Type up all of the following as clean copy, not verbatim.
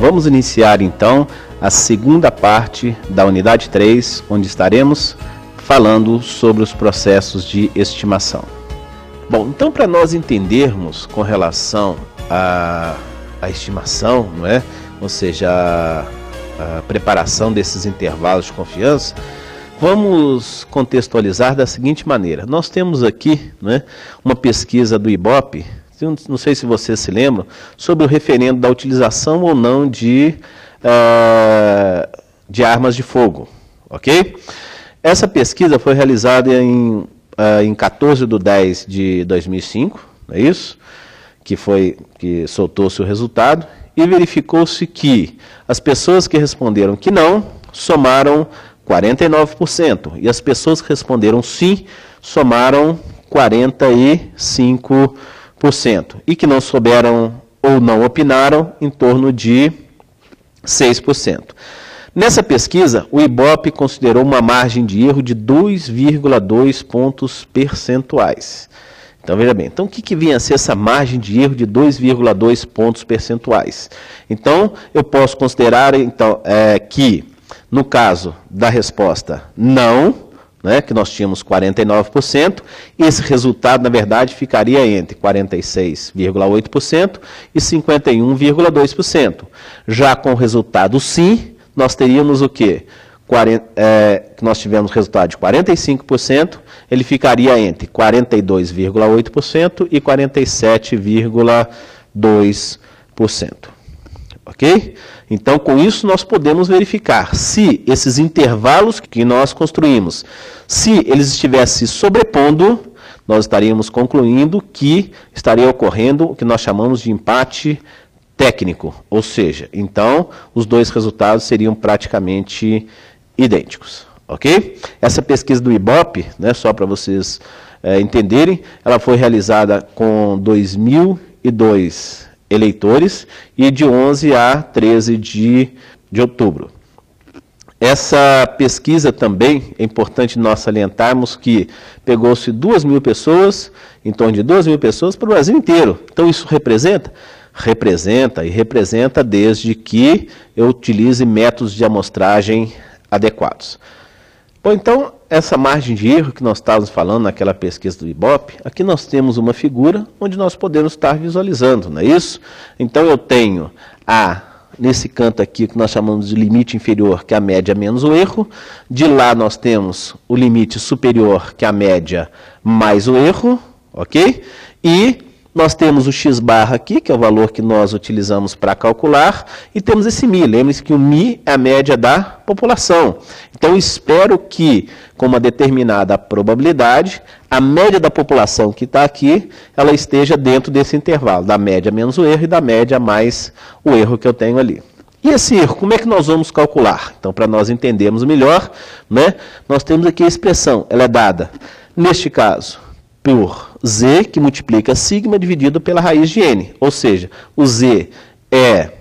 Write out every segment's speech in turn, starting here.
vamos iniciar então a segunda parte da unidade 3, onde estaremos falando sobre os processos de estimação. Bom, então para nós entendermos com relação à estimação, não é? Ou seja, a preparação desses intervalos de confiança, vamos contextualizar da seguinte maneira. Nós temos aqui, né, uma pesquisa do IBOP, não sei se vocês se lembram, sobre o referendo da utilização ou não de armas de fogo, ok? Essa pesquisa foi realizada em 14/10/2005, não é isso? Que soltou-se o resultado, e verificou-se que as pessoas que responderam que não somaram 49%, e as pessoas que responderam sim somaram 45%, e que não souberam ou não opinaram em torno de 6%. Nessa pesquisa, o IBOP considerou uma margem de erro de 2,2 pontos percentuais. Então, veja bem, então o que vinha a ser essa margem de erro de 2,2 pontos percentuais? Então, eu posso considerar então, que, no caso da resposta não, né, que nós tínhamos 49%, esse resultado, na verdade, ficaria entre 46,8% e 51,2%. Já com o resultado sim, nós teríamos o quê? Nós tivemos resultado de 45%, ele ficaria entre 42,8% e 47,2%. Ok? Então, com isso, nós podemos verificar se esses intervalos que nós construímos, se eles estivessem se sobrepondo, nós estaríamos concluindo que estaria ocorrendo o que nós chamamos de empate técnico, ou seja, então os dois resultados seriam praticamente idênticos, ok? Essa pesquisa do IBOP, né, só para vocês entenderem, ela foi realizada com 2.002 eleitores e de 11 a 13 de outubro. Essa pesquisa também, é importante nós salientarmos que pegou-se 2.000 pessoas, em torno de 2.000 pessoas para o Brasil inteiro. Então isso representa? Representa desde que eu utilize métodos de amostragem adequados. Bom, então, essa margem de erro que nós estávamos falando naquela pesquisa do IBOP, aqui nós temos uma figura onde nós podemos estar visualizando, não é isso? Então, eu tenho nesse canto aqui, que nós chamamos de limite inferior, que é a média menos o erro. De lá nós temos o limite superior, que é a média mais o erro, ok? E nós temos o x-barra aqui, que é o valor que nós utilizamos para calcular, e temos esse mi. Lembre-se que o mi é a média da população. Então, espero que, com uma determinada probabilidade, a média da população que está aqui, ela esteja dentro desse intervalo, da média menos o erro e da média mais o erro que eu tenho ali. E esse erro, como é que nós vamos calcular? Então, para nós entendermos melhor, né, nós temos aqui a expressão, ela é dada, neste caso, por z, que multiplica sigma, dividido pela raiz de n. Ou seja, o z é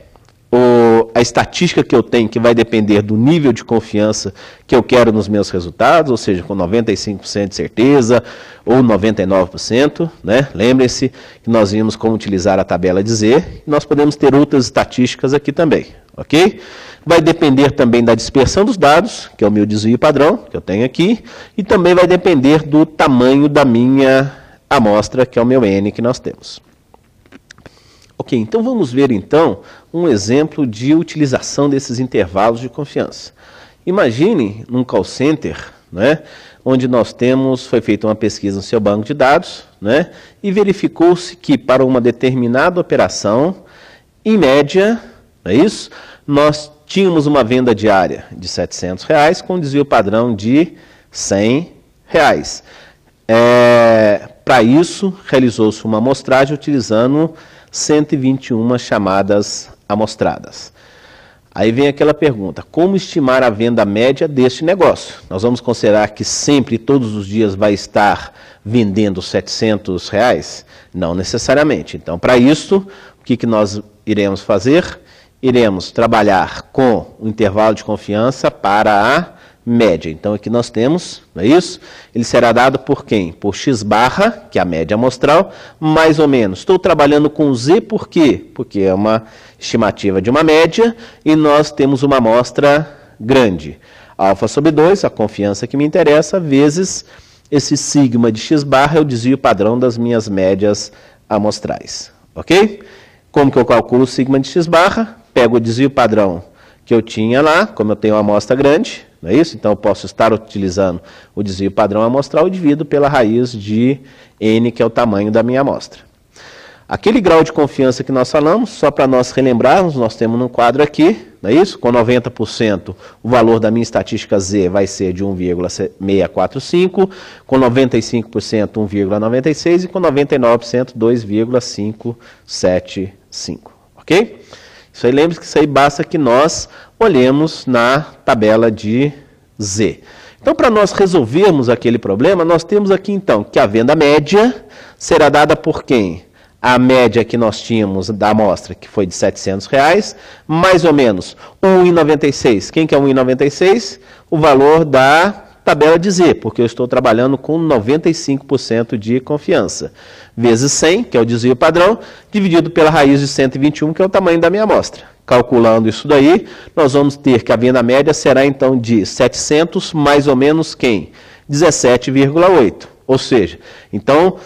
a estatística que eu tenho, que vai depender do nível de confiança que eu quero nos meus resultados, ou seja, com 95% de certeza ou 99%. Né? Lembrem-se que nós vimos como utilizar a tabela de z, e nós podemos ter outras estatísticas aqui também. Ok? Vai depender também da dispersão dos dados, que é o meu desvio padrão, que eu tenho aqui, e também vai depender do tamanho da minha amostra, que é o meu N que nós temos. Ok, então vamos ver então um exemplo de utilização desses intervalos de confiança. Imagine num call center, né, onde foi feita uma pesquisa no seu banco de dados, né, e verificou-se que para uma determinada operação, em média, não é isso? Nós tínhamos uma venda diária de R$ 700 com um desvio padrão de R$ 100. Para isso, realizou-se uma amostragem utilizando 121 chamadas amostradas. Aí vem aquela pergunta, como estimar a venda média deste negócio? Nós vamos considerar que sempre, todos os dias, vai estar vendendo R$ 700? Não necessariamente. Então, para isso, o que nós iremos fazer? Iremos trabalhar com o intervalo de confiança para a média. Então aqui nós temos, não é isso? Ele será dado por quem? Por x barra, que é a média amostral, mais ou menos. Estou trabalhando com z por quê? Porque é uma estimativa de uma média e nós temos uma amostra grande. Alfa sobre 2, a confiança que me interessa, vezes esse sigma de x barra é o desvio padrão das minhas médias amostrais. Ok? Como que eu calculo o sigma de x barra? Pego o desvio padrão que eu tinha lá, como eu tenho uma amostra grande, não é isso? Então eu posso estar utilizando o desvio padrão amostral e divido pela raiz de n, que é o tamanho da minha amostra. Aquele grau de confiança que nós falamos, só para nós relembrarmos, nós temos num quadro aqui, não é isso? Com 90%, o valor da minha estatística z vai ser de 1,645, com 95%, 1,96 e com 99%, 2,575. Ok? Isso aí, lembre-se que isso aí basta que nós olhemos na tabela de z. Então, para nós resolvermos aquele problema, nós temos aqui então que a venda média será dada por quem? A média que nós tínhamos da amostra, que foi de R$ 700, mais ou menos 1,96. Quem que é 1,96? O valor da tabela de Z, porque eu estou trabalhando com 95% de confiança. Vezes 100, que é o desvio padrão, dividido pela raiz de 121, que é o tamanho da minha amostra. Calculando isso daí, nós vamos ter que a venda média será então de 700 mais ou menos quem? 17,8. Ou seja, então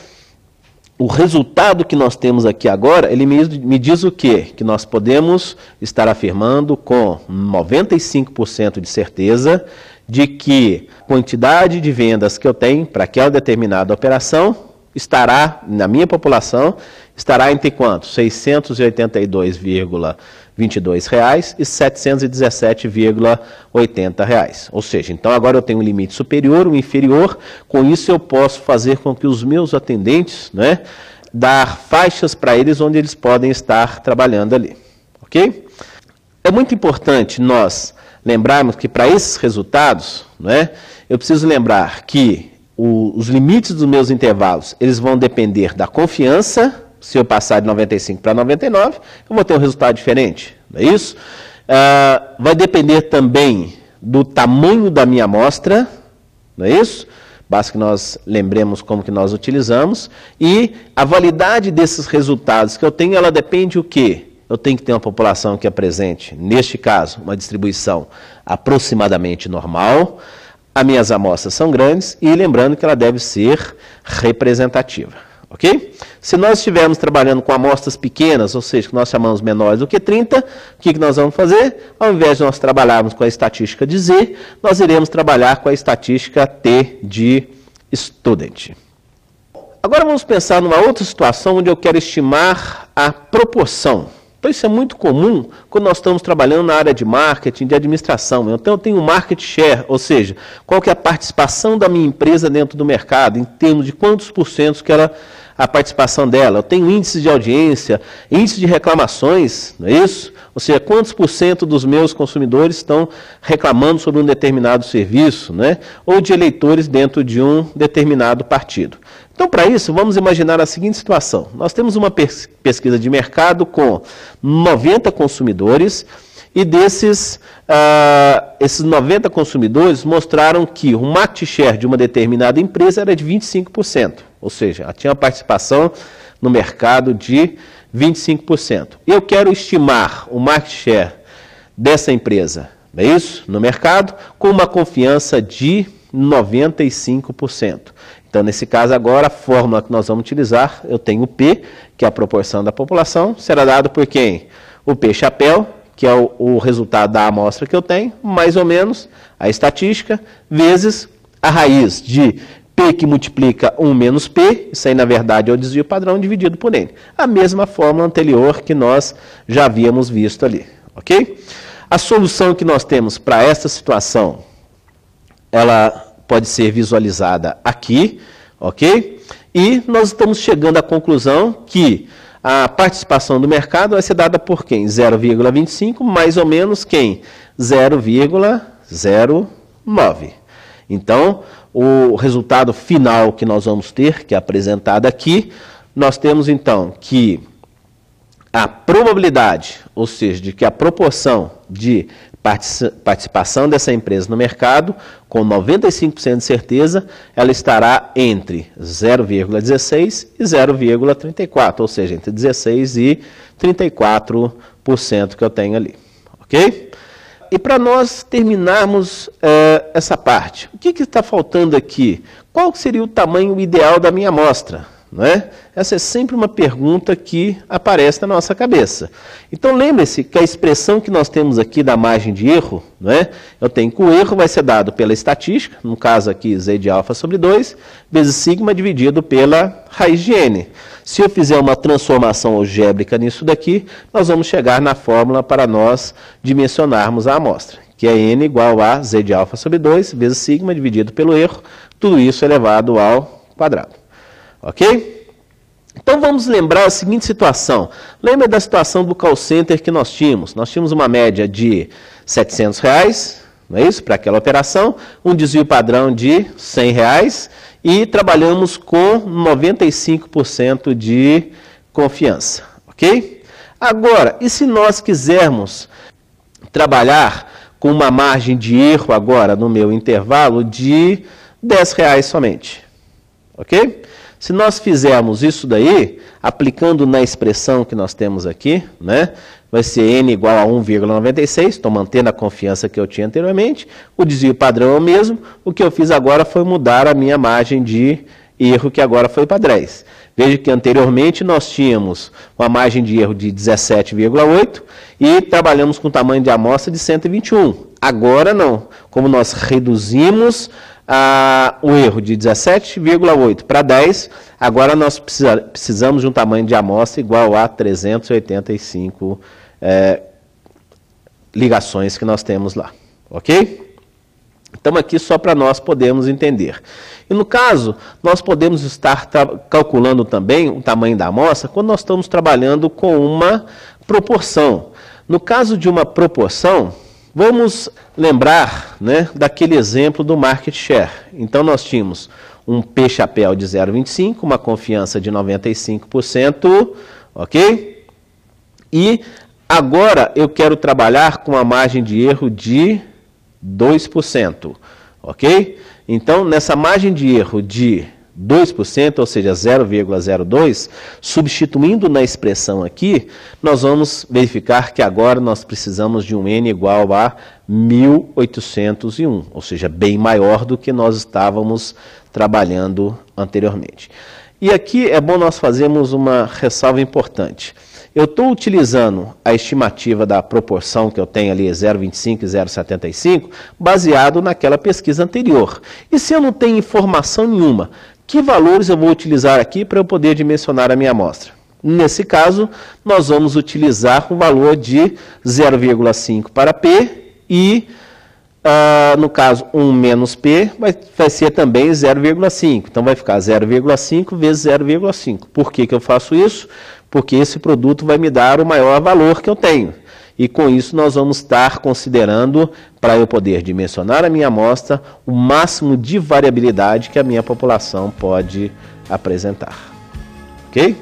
o resultado que nós temos aqui agora, ele me diz o quê? Que nós podemos estar afirmando com 95% de certeza de que a quantidade de vendas que eu tenho para aquela determinada operação estará, na minha população, estará entre quanto? R$ 682,22 e R$ 717,80. Ou seja, então agora eu tenho um limite superior, um inferior, com isso eu posso fazer com que os meus atendentes, né, dar faixas para eles onde eles podem estar trabalhando ali. Ok? É muito importante nós lembrarmos que para esses resultados, né, eu preciso lembrar que os limites dos meus intervalos, eles vão depender da confiança. Se eu passar de 95 para 99, eu vou ter um resultado diferente, não é isso? Vai depender também do tamanho da minha amostra, não é isso? Basta que nós lembremos como que nós utilizamos. E a validade desses resultados que eu tenho, ela depende o quê? Eu tenho que ter uma população que apresente, neste caso, uma distribuição aproximadamente normal. As minhas amostras são grandes e lembrando que ela deve ser representativa. Ok? Se nós estivermos trabalhando com amostras pequenas, ou seja, que nós chamamos menores do que 30, o que nós vamos fazer? Ao invés de nós trabalharmos com a estatística de Z, nós iremos trabalhar com a estatística T de student. Agora vamos pensar numa outra situação onde eu quero estimar a proporção. Então isso é muito comum quando nós estamos trabalhando na área de marketing, de administração. Então eu tenho um market share, ou seja, qual que é a participação da minha empresa dentro do mercado, em termos de quantos porcentos que ela, a participação dela. Eu tenho índice de audiência, índice de reclamações, não é isso? Ou seja, quantos por cento dos meus consumidores estão reclamando sobre um determinado serviço, né? Ou de eleitores dentro de um determinado partido. Então, para isso, vamos imaginar a seguinte situação. Nós temos uma pesquisa de mercado com 90 consumidores e desses, esses 90 consumidores mostraram que o market share de uma determinada empresa era de 25%. Ou seja, ela tinha uma participação no mercado de 25%. E eu quero estimar o market share dessa empresa, não é isso? No mercado, com uma confiança de 95%. Então, nesse caso agora, a fórmula que nós vamos utilizar, eu tenho o P, que é a proporção da população, será dado por quem? O P chapéu, que é o resultado da amostra que eu tenho, mais ou menos a estatística, vezes a raiz de P que multiplica 1 menos P, isso aí na verdade é o desvio padrão dividido por N. A mesma fórmula anterior que nós já havíamos visto ali, ok? A solução que nós temos para esta situação, ela pode ser visualizada aqui, ok? E nós estamos chegando à conclusão que a participação do mercado vai ser dada por quem? 0,25 mais ou menos quem? 0,09. Então, o resultado final que nós vamos ter, que é apresentado aqui, nós temos então que a probabilidade, ou seja, de que a proporção de participação dessa empresa no mercado, com 95% de certeza, ela estará entre 0,16% e 0,34%, ou seja, entre 16% e 34% que eu tenho ali, ok? E para nós terminarmos essa parte, o que está faltando aqui? Qual seria o tamanho ideal da minha amostra? Não é? Essa é sempre uma pergunta que aparece na nossa cabeça. Então lembre-se que a expressão que nós temos aqui da margem de erro, não é? Eu tenho que o erro vai ser dado pela estatística, no caso aqui z de alfa sobre 2, vezes sigma dividido pela raiz de n. Se eu fizer uma transformação algébrica nisso daqui, nós vamos chegar na fórmula para nós dimensionarmos a amostra, que é n igual a z de alfa sobre 2 vezes sigma dividido pelo erro, tudo isso elevado ao quadrado. Ok? Então vamos lembrar a seguinte situação. Lembra da situação do call center que nós tínhamos? Nós tínhamos uma média de R$ 700, não é isso? Para aquela operação, um desvio padrão de R$ 100 e trabalhamos com 95% de confiança. Ok? Agora, e se nós quisermos trabalhar com uma margem de erro agora no meu intervalo de R$ 10 somente? Ok? Se nós fizermos isso daí, aplicando na expressão que nós temos aqui, né, vai ser n igual a 1,96, estou mantendo a confiança que eu tinha anteriormente, o desvio padrão é o mesmo, o que eu fiz agora foi mudar a minha margem de erro, que agora foi para 10. Veja que anteriormente nós tínhamos uma margem de erro de 17,8 e trabalhamos com tamanho de amostra de 121. Agora não, como nós reduzimos o erro de 17,8 para 10, agora nós precisamos de um tamanho de amostra igual a 385 ligações que nós temos lá, ok? Então aqui só para nós podermos entender. E no caso, nós podemos estar calculando também o tamanho da amostra quando nós estamos trabalhando com uma proporção. No caso de uma proporção, vamos lembrar, né, daquele exemplo do market share. Então nós tínhamos um P-chapéu de 0,25, uma confiança de 95%, ok? E agora eu quero trabalhar com uma margem de erro de 2%, ok? Então nessa margem de erro de 2%, ou seja, 0,02, substituindo na expressão aqui, nós vamos verificar que agora nós precisamos de um n igual a 1.801, ou seja, bem maior do que nós estávamos trabalhando anteriormente. E aqui é bom nós fazermos uma ressalva importante. Eu estou utilizando a estimativa da proporção que eu tenho ali, 0,25 e 0,75, baseado naquela pesquisa anterior. E se eu não tenho informação nenhuma, que valores eu vou utilizar aqui para eu poder dimensionar a minha amostra? Nesse caso, nós vamos utilizar o valor de 0,5 para P e, no caso, 1 menos P vai ser também 0,5. Então, vai ficar 0,5 vezes 0,5. Por que eu faço isso? Porque esse produto vai me dar o maior valor que eu tenho. E com isso nós vamos estar considerando, para eu poder dimensionar a minha amostra, o máximo de variabilidade que a minha população pode apresentar. Ok?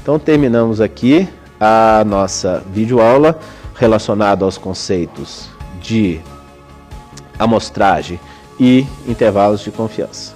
Então terminamos aqui a nossa videoaula relacionada aos conceitos de amostragem e intervalos de confiança.